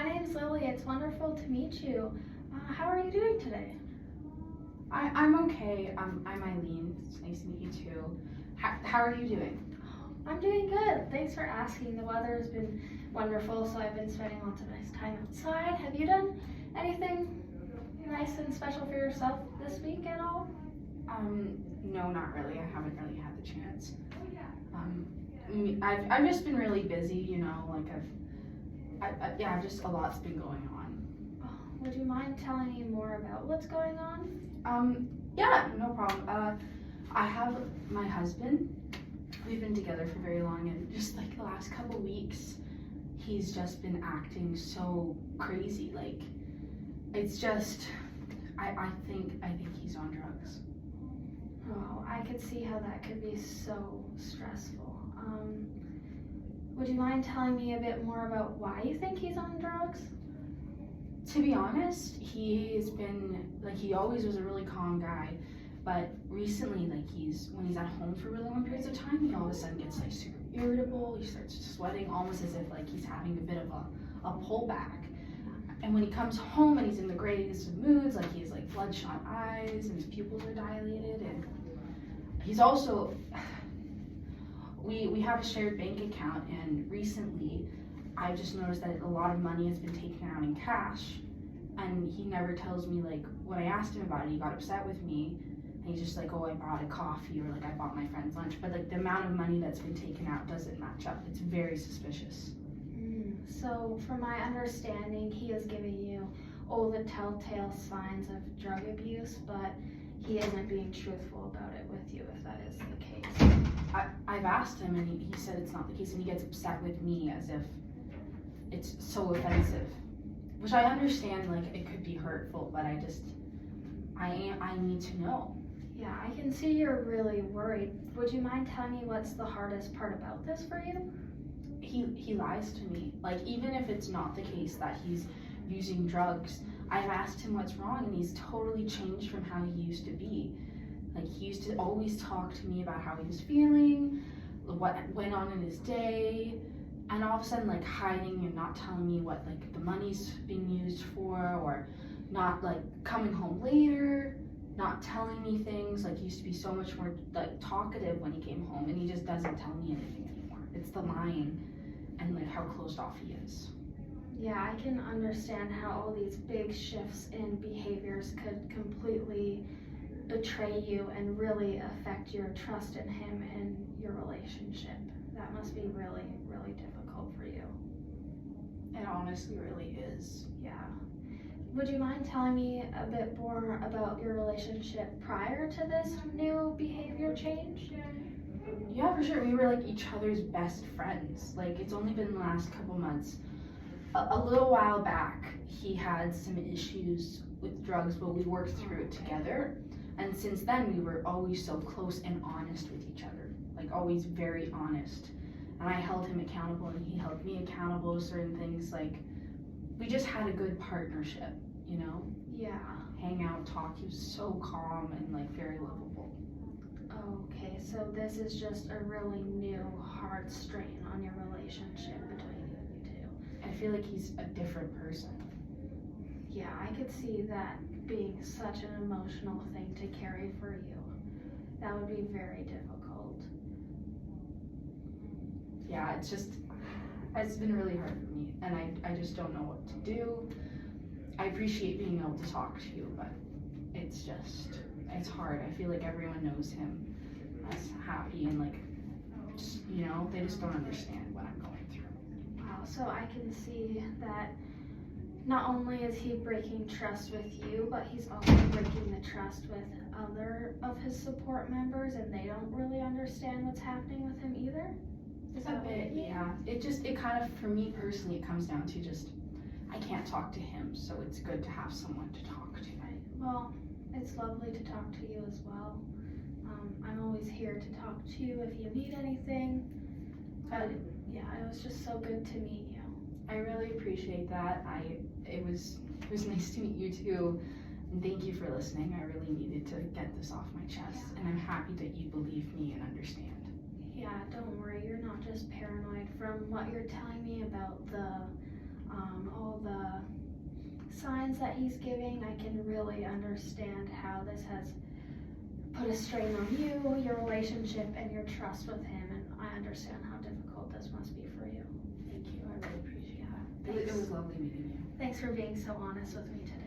my name's Lily. It's wonderful to meet you. How are you doing today? I'm okay. I'm Eileen. It's nice to meet you too. How are you doing? I'm doing good. Thanks for asking. The weather has been wonderful, so I've been spending lots of nice time outside. Have you done anything nice and special for yourself this week at all? No, not really. I haven't really had the chance. I've just been really busy, like I've just a lot's been going on. Oh, would you mind telling me more about what's going on? Yeah, no problem. I have my husband. We've been together for very long, and just like the last couple weeks, he's just been acting so crazy. Like, it's just, I think he's on drugs. Oh, I could see how that could be so stressful. Would you mind telling me a bit more about why you think he's on drugs? To be honest, he's been, like, he always was a really calm guy, but recently, like, when he's at home for really long periods of time, he all of a sudden gets, like, super irritable. He starts sweating almost as if, like, he's having a bit of a pullback. And when he comes home and he's in the greatest of moods, like, he has, like, bloodshot eyes and his pupils are dilated, and he's also, we have a shared bank account, and recently I've just noticed that a lot of money has been taken out in cash, and he never tells me, like, when I asked him about it, he got upset with me, and he's just like, oh, I bought a coffee, or like, I bought my friend's lunch, but like, the amount of money that's been taken out doesn't match up. It's very suspicious. So, from my understanding, he is giving you all the telltale signs of drug abuse, but he isn't being truthful about it with you, if that is the case. I've asked him, and he said it's not the case, and he gets upset with me as if it's so offensive, which I understand, like, it could be hurtful, but I need to know. Yeah, I can see you're really worried. Would you mind telling me what's the hardest part about this for you? He lies to me. Like, even if it's not the case that he's using drugs, I've asked him what's wrong, and he's totally changed from how he used to be. Like, he used to always talk to me about how he was feeling, what went on in his day, and all of a sudden, like, hiding and not telling me what, like, the money's being used for, or not, like, coming home later, not telling me things. Like, he used to be so much more, like, talkative when he came home, and he just doesn't tell me anything anymore. It's the lying and, like, how closed off he is. Yeah, I can understand how all these big shifts in behaviors could completely betray you and really affect your trust in him and your relationship. That must be really, really difficult for you. It honestly really is. Yeah. Would you mind telling me a bit more about your relationship prior to this new behavior change? Yeah, for sure. We were, like, each other's best friends. Like, it's only been the last couple months. A little while back, he had some issues with drugs, but we worked through it together. And since then, we were always so close and honest with each other. Like, always very honest. And I held him accountable, and he held me accountable to certain things. Like, we just had a good partnership, you know? Yeah. Hang out, talk. He was so calm and, like, very lovable. Okay, so this is just a really new hard strain on your relationship between you two. I feel like he's a different person. Yeah, I could see that being such an emotional thing to carry for you. That would be very difficult. Yeah, it's been really hard for me, and I just don't know what to do. I appreciate being able to talk to you, but it's hard. I feel like everyone knows him as happy, and, like, just, they just don't understand what I'm going through. Wow, so I can see that not only is he breaking trust with you, but he's also breaking the trust with other of his support members, and they don't really understand what's happening with him either. Is that A bit, yeah. It kind of, for me personally, it comes down to just, I can't talk to him, so it's good to have someone to talk to. Right. Well, it's lovely to talk to you as well. I'm always here to talk to you if you need anything. But yeah, it was just so good to meet you. I really appreciate that. It was nice to meet you too, and thank you for listening. I really needed to get this off my chest, and I'm happy that you believe me and understand. Yeah, don't worry. You're not just paranoid. From what you're telling me about all the signs that he's giving, I can really understand how this has put a strain on you, your relationship, and your trust with him, and I understand how difficult this must be for you. Thank you. I really appreciate that. Thanks. It was lovely meeting you. Thanks for being so honest with me today.